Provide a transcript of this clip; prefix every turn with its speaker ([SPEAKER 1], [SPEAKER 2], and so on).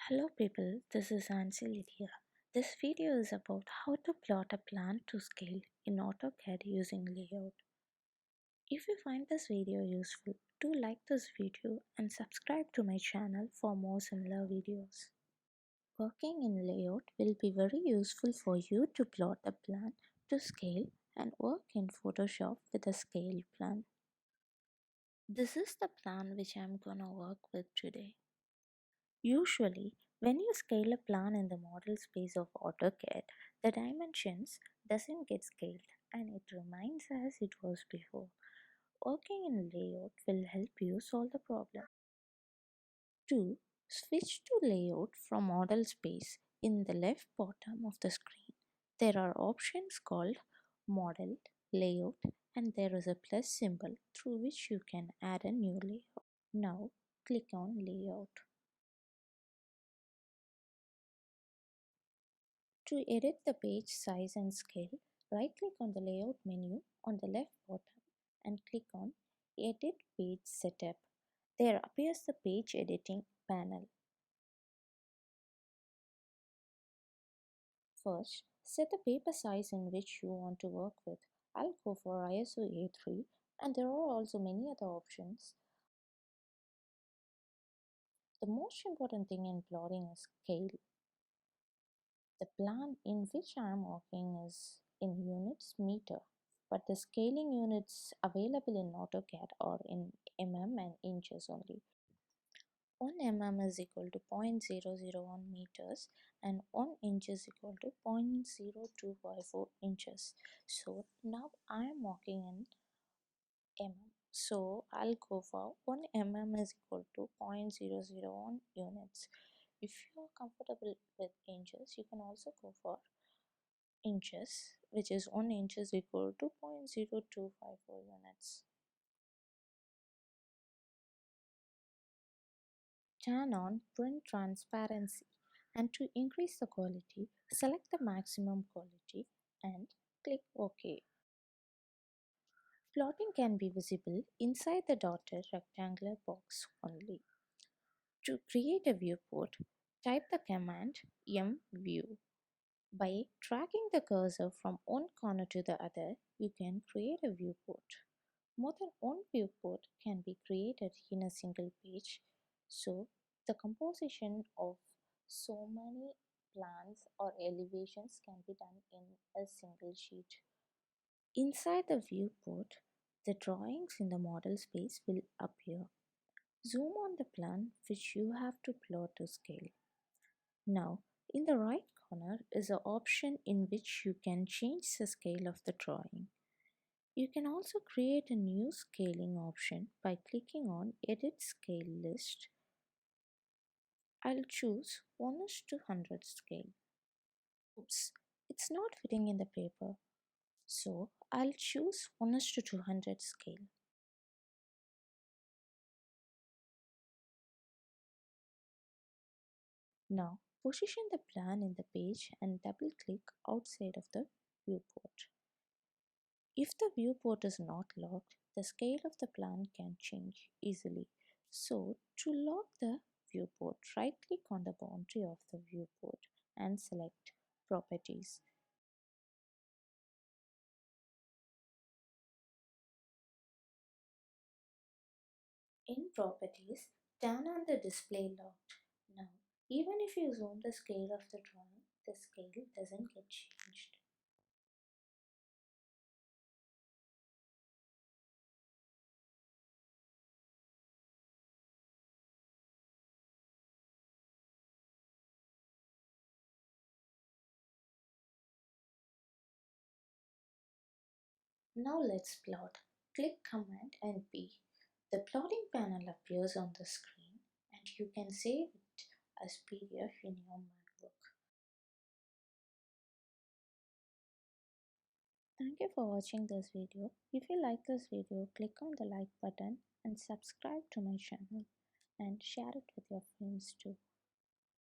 [SPEAKER 1] Hello people, this is Ansel here. This video is about how to plot a plan to scale in AutoCAD using layout. If you find this video useful, do like this video and subscribe to my channel for more similar videos. Working in layout will be very useful for you to plot a plan to scale and work in Photoshop with a scale plan. This is the plan which I'm gonna work with today. Usually, when you scale a plan in the model space of AutoCAD, the dimensions doesn't get scaled and it remains as it was before. Working in layout will help you solve the problem. To switch to layout from model space in the left bottom of the screen, there are options called model, layout, and there is a plus symbol through which you can add a new layout. Now click on layout. To edit the page size and scale, right-click on the Layout menu on the left bottom and click on Edit Page Setup. There appears the Page Editing panel. First, set the paper size in which you want to work with. I'll go for ISO A3 and there are also many other options. The most important thing in plotting is scale. The plan in which I am working is in units meter, but the scaling units available in AutoCAD are in mm and inches only. 1 mm is equal to 0.001 meters and 1 inch is equal to 0.0254 inches. So now I am working in mm. So I'll go for 1 mm is equal to 0.001 units. If you are comfortable with inches, you can also go for inches, which is 1 inch is equal to 0.0254 units. Turn on print transparency and to increase the quality, select the maximum quality and click OK. Plotting can be visible inside the dotted rectangular box only. To create a viewport, type the command mview. By dragging the cursor from one corner to the other, you can create a viewport. More than one viewport can be created in a single page, so the composition of so many plans or elevations can be done in a single sheet. Inside the viewport, the drawings in the model space will appear. Zoom on the plan which you have to plot to scale. Now, in the right corner is an option in which you can change the scale of the drawing. You can also create a new scaling option by clicking on Edit Scale List. I'll choose 1:100 scale. Oops, it's not fitting in the paper. So I'll choose 1:200 scale. Now position the plan in the page and double click outside of the viewport. If the viewport is not locked, the scale of the plan can change easily. So to lock the viewport, right-click on the boundary of the viewport and select Properties. In Properties, turn on the Display Locked. Now, even if you zoom the scale of the drawing, the scale doesn't get changed. Now let's plot. Click Command and P. The plotting panel appears on the screen and you can save it as PDF in your MacBook. Thank you for watching this video. If you like this video, click on the like button and subscribe to my channel and share it with your friends too.